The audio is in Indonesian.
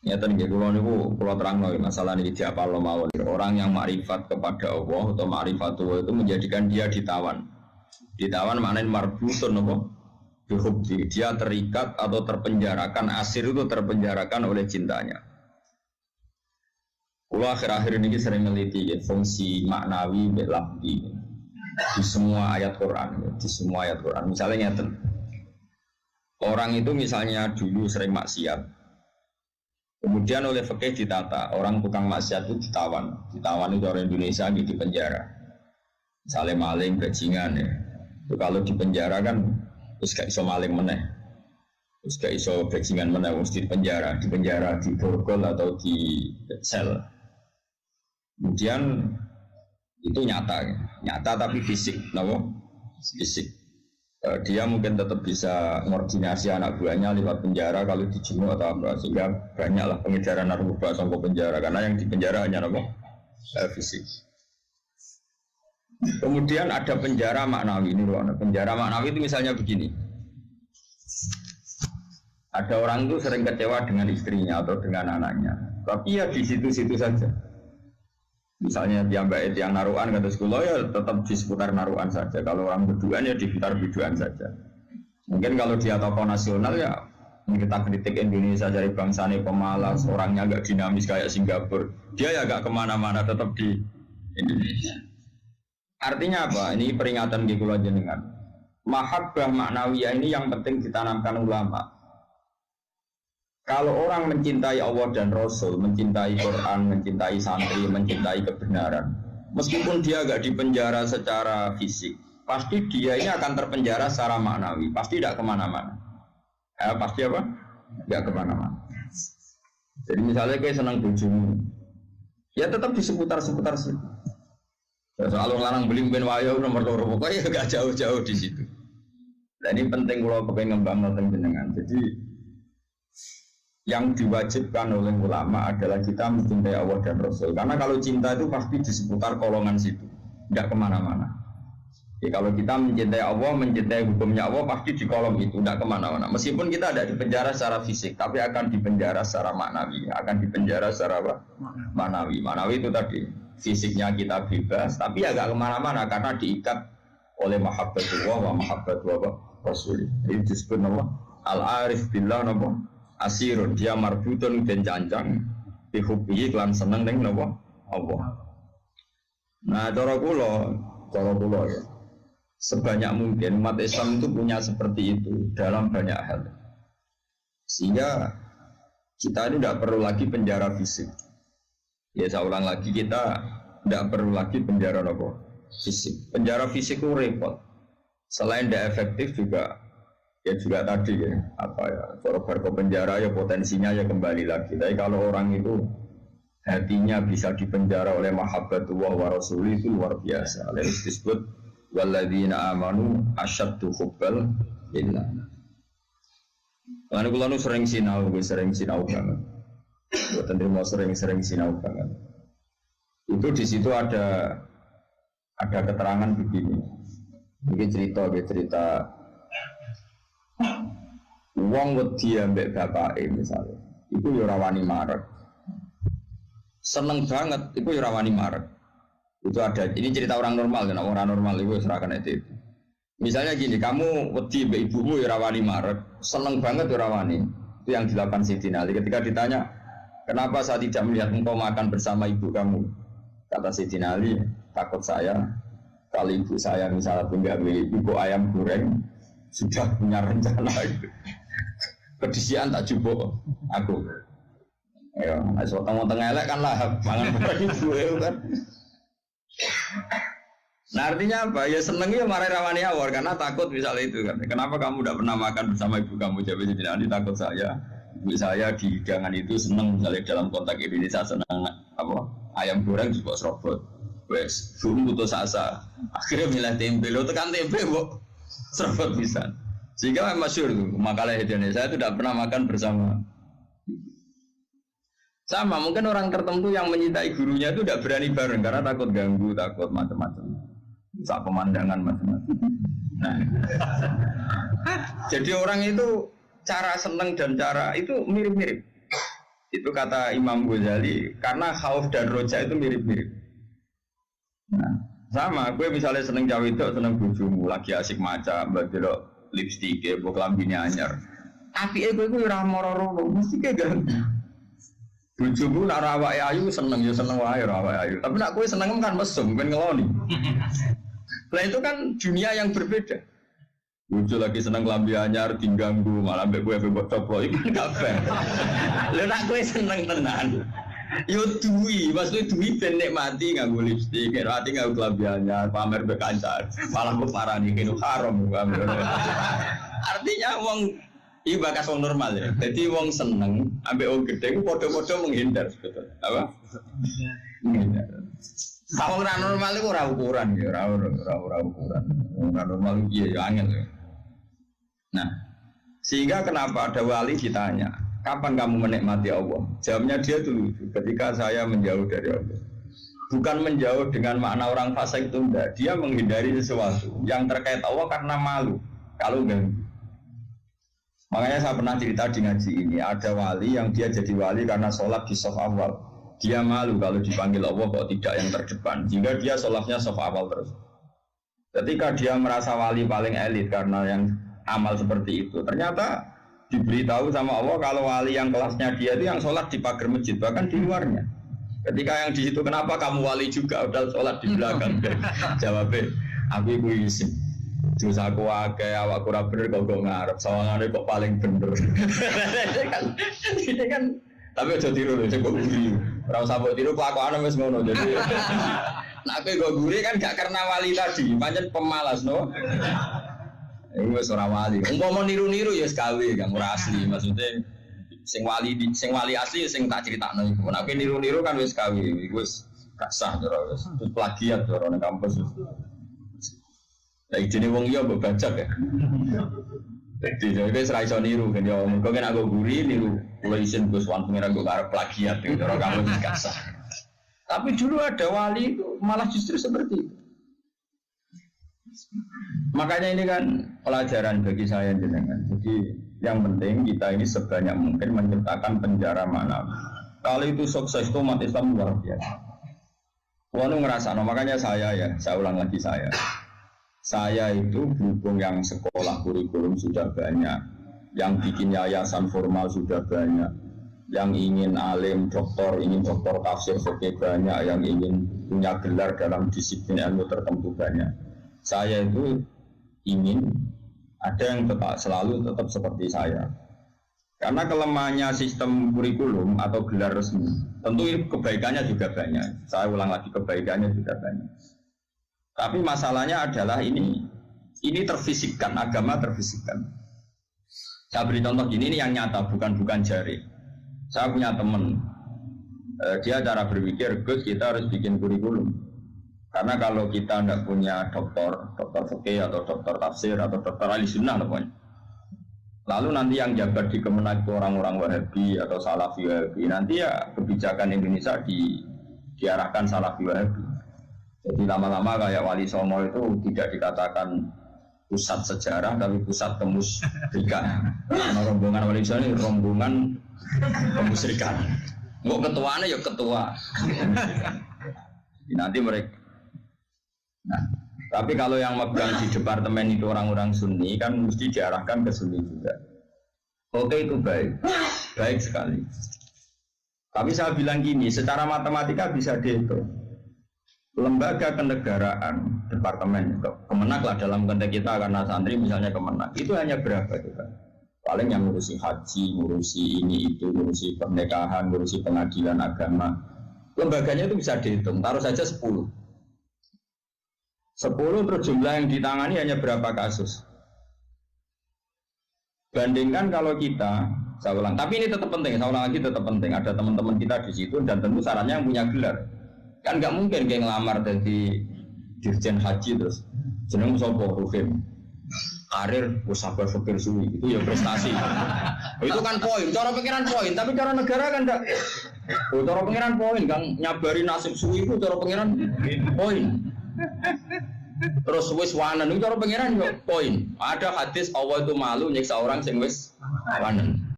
Nyata nih, kalau terang lagi masalah ini siapa lo mau orang yang makrifat kepada Allah atau makrifat Allah itu menjadikan dia ditawan. Ditawan maknanya marbutun apa? Bihubbi. Dia terikat atau terpenjarakan, asir itu terpenjarakan oleh cintanya. Kalau akhir-akhir ini sering meneliti ya, fungsi maknawi belafdi di semua ayat Quran, di semua ayat Quran. Misalnya nyata, orang itu misalnya dulu sering maksiat. Kemudian oleh fikih ditata, orang tukang maksiat itu ditawan itu orang Indonesia di penjara. Misalnya maling, bajingan ya. Itu kalau di penjara kan, terus gak iso maling meneh, terus gak iso bajingan meneh, mesti di penjara, di borgol atau di sel. Kemudian itu nyata tapi fisik, fisik. Dia mungkin tetap bisa koordinasi anak buahnya lewat penjara kalau dijemur atau apa, sehingga banyaklah pengejaran narkoba sampai penjara karena yang di penjara hanya fisik. Kemudian ada penjara maknawi ini loh. Penjara maknawi itu misalnya begini, ada orang itu sering kecewa dengan istrinya atau dengan anaknya, tapi ya di situ-situ saja. Misalnya mbak yang naruhan kata sekolah ya tetap di seputar naruhan saja. Kalau orang berduaan ya di sekitar berduaan saja. Mungkin kalau dia tokoh nasional ya kita kritik Indonesia dari bangsanya pemalas, orangnya agak dinamis kayak Singapura. Dia ya agak kemana-mana tetap di Indonesia. Artinya apa? Ini peringatan di kula jenengan. Mahabbah maknawiyah ini yang penting ditanamkan ulama. Kalau orang mencintai Allah dan Rasul, mencintai Quran, mencintai santri, mencintai kebenaran, meskipun dia agak dipenjara secara fisik, pasti dia ini akan terpenjara secara maknawi, pasti tidak kemana-mana. Pasti apa? Tidak kemana-mana. Jadi misalnya kayak senang bojomu, ya tetap di seputar-seputar situ. Soal larang beli ben wayo nomor loro, pokoknya agak jauh-jauh di situ. Dan ini penting kalau pengen ngembang nonton jenengan. Jadi yang diwajibkan oleh ulama adalah kita mencintai Allah dan Rasul. Karena kalau cinta itu pasti di seputar kolongan situ, tidak kemana-mana. Jadi kalau kita mencintai Allah, mencintai hukumnya Allah pasti di kolom itu, tidak kemana-mana. Meskipun kita ada di penjara secara fisik, tapi akan di penjara secara maknawi, akan di penjara secara apa? Maknawi. Maknawi itu tadi fisiknya kita bebas, tapi agak kemana-mana karena diikat oleh mahabbatullah wa mahabbatullah Rasul. Ini disebut nama al-arif billah nama. Asirun dia marbutun dan cancang dihubungi kelan seneng dengan Allah. Nah cara kula ya sebanyak mungkin umat Islam itu punya seperti itu dalam banyak hal, sehingga kita ini tidak perlu lagi penjara fisik. Ya saya ulang lagi, kita tidak perlu lagi penjara fisik. Penjara fisik itu repot, selain tidak efektif juga. Ya juga tadi ya, apa ya, kalau ke penjara ya potensinya ya kembali lagi. Tapi kalau orang itu hatinya bisa dipenjara oleh mahabbatullah wa rasuli itu luar biasa. Lalu disebut walladzina amanu asyaddu hubbal lillah. Karena kalau sering sinau banget. Buat mau sering sinau banget. Itu di situ ada keterangan begini. Mungkin cerita wong wedi ambek bapake misalnya, itu ya ora wani marek. Seneng banget, itu ya ora wani marek. Itu ada, ini cerita orang normal kan, orang normal itu serahkan itu. Misalnya gini, kamu wedi ambek ibumu ya ora wani marek, seneng banget ya ora wani. Itu yang dilakukan Sayyidina Ali ketika ditanya, kenapa saya tidak melihat engkau makan bersama ibu kamu? Kata Sayyidina Ali, takut saya kalau ibu saya misalnya tinggal beli ibu ayam goreng sudah punya rencana itu. Kedisian tak jupuk aku. Ya, asal tengah-tengah elek kan lah, mangan bareng ibu kan. Nah artinya apa? Ya seneng ya marah rawani awal karena takut misalnya itu kan. Kenapa kamu tidak pernah makan bersama ibu kamu? Jawab Sayyidina Ali, takut ibu saya di hidangan itu seneng misalnya dalam konteks Indonesia seneng apa? Ayam goreng juga serobot. Wes, belum putus asa. Akhirnya milih tempe, lo tekan tempe kok serobot bisa. Sehingga masyhur tuh makalah Indonesia itu tidak pernah makan bersama. Sama mungkin orang tertentu yang mencintai gurunya itu tidak berani bareng karena takut ganggu, takut macam-macam, saat pemandangan macam-macam. Nah, jadi orang itu cara seneng dan cara itu mirip-mirip. Itu kata Imam Ghazali, karena khauf dan roja itu mirip-mirip. Nah, sama, gue misalnya seneng cawe itu, seneng bojomu, lagi asik maca, mbak lipstick, mbok klambine anyar. Tapi gue ora moro-moro, mesti kayak bojomu nak awake ayu seneng ya seneng wae awake ayu. Tapi nak kowe seneng kan mesum, ben ngeloni. Lah itu kan dunia yang berbeda. Bojo lagi seneng klambi anyar diganggu, malah mbek kowe mbok coplo iku gak fair. Lah nak kowe seneng tenan. Yo duwi, maksudnya duwi ben nikmati nganggo lipstik, nikmati nganggo klambi anyar, pamer mbek kancan. Malah kok parani kene haram. Artinya wong iki bakas wong normal ya. Jadi wong seneng ambek wong gedhe ku padha-padha menghindar sebetulnya. Apa? Menghindar. Wong ora normal iku ora ukuran ya, ora ukuran. Wong ora normal iki ya angel ya. Nah, sehingga kenapa ada wali ditanya, kapan kamu menikmati Allah? Jawabnya dia dulu, ketika saya menjauh dari Allah. Bukan menjauh dengan makna orang fasik itu enggak. Dia menghindari sesuatu yang terkait Allah karena malu. Kalau ganggu. Makanya saya pernah cerita di ngaji ini, ada wali yang dia jadi wali karena sholat di shaf awal. Dia malu kalau dipanggil Allah kok tidak yang terdepan, sehingga dia sholatnya shaf awal terus. Ketika dia merasa wali paling elit karena yang amal seperti itu, ternyata diberitahu sama Allah kalau wali yang kelasnya dia itu yang sholat di pagar masjid, bahkan di luarnya. Ketika yang di situ, kenapa kamu wali juga udah sholat di belakang? Jawabnya, aku ibu isin. Terus aku akeh awak ora bener kok ngarep, sawangane kok paling bener. Ini kan tapi aja tiru lho, sing kok guri. Ora usah mbok tiru kelakuane wis ngono. Jadi nek kowe kok guri kan gak karena wali tadi, pancen pemalas no. Iku wis ora wali. Umpama niru-niru ya gawe gak ora asli, maksudnya sing wali asli sing tak critakno iku. Nek kowe niru-niru kan wis gawe, iku wis gak sah cara wis. Terus plagiat cara nang kampus. Lah ijine wong iya mbok bajak ya. Jadi jadi serai iso niru kan yo mengko nek aku guri niru kula isin Gus Wan pengen aku arep plagiat itu cara kamu gak sah. Tapi dulu ada wali itu malah justru seperti itu. Makanya ini kan pelajaran bagi saya jenengan. Jadi yang penting kita ini sebanyak mungkin menciptakan penjara manawi. Kalau itu sukses itu umat Islam luar biasa. Wanu ngerasa, makanya saya ulang lagi saya itu berhubung yang sekolah kurikulum sudah banyak, yang bikin yayasan formal sudah banyak, yang ingin alim, ingin doktor tafsir fikih banyak, yang ingin punya gelar dalam disiplin ilmu tertentu banyak. Saya itu ingin ada yang selalu tetap seperti saya. Karena kelemahannya sistem kurikulum atau gelar resmi, tentu kebaikannya juga banyak. Saya ulang lagi, kebaikannya juga banyak. Tapi masalahnya adalah ini terfisikkan, agama terfisikkan. Saya beri contoh gini, ini yang nyata, bukan jari. Saya punya teman, dia cara berpikir, Gus kita harus bikin kurikulum. Karena kalau kita tidak punya dokter fikih atau dokter tafsir atau dokter ahli sunnah pokoknya. Lalu nanti yang jabat di Kemenak itu orang-orang Wahabi atau Salafi Wahabi, nanti ya kebijakan Indonesia diarahkan Salafi Wahabi. Jadi lama-lama kayak Wali Songo itu tidak dikatakan pusat sejarah tapi pusat kemusyrikan. Karena rombongan Wali Songo ini rombongan kemusyrikan. Mau ketuanya ya ketua. Nanti mereka. Nah, tapi kalau yang megang di departemen itu orang-orang Sunni kan mesti diarahkan ke Sunni juga. Oke itu baik sekali. Tapi saya bilang gini, secara matematika bisa dihitung. Lembaga kenegaraan, departemen, Kemenak lah dalam konteks kita karena santri misalnya Kemenak, itu hanya berapa juga? Paling yang ngurusi haji, ngurusi ini itu, ngurusi pernikahan, ngurusi pengadilan agama. Lembaganya itu bisa dihitung, taruh saja 10 terus jumlah yang ditangani hanya berapa kasus. Bandingkan kalau kita, saya ulang, tapi ini tetap penting, saya ulang lagi tetap penting, ada teman-teman kita di situ dan tentu syaratnya yang punya gelar. Kan nggak mungkin kayak ngelamar dari dirjen haji terus jeneng sopo Ruhim karir usaha fakir suwi itu ya prestasi. Itu kan poin, cara pikiran poin, tapi cara negara kan enggak. Cara pikiran poin kan nyabari nasib suwi itu cara pikiran poin. Terus wis wanen itu cara pikiran yo poin. Ada hadis Allah itu malu nyiksa orang sing wis wanen.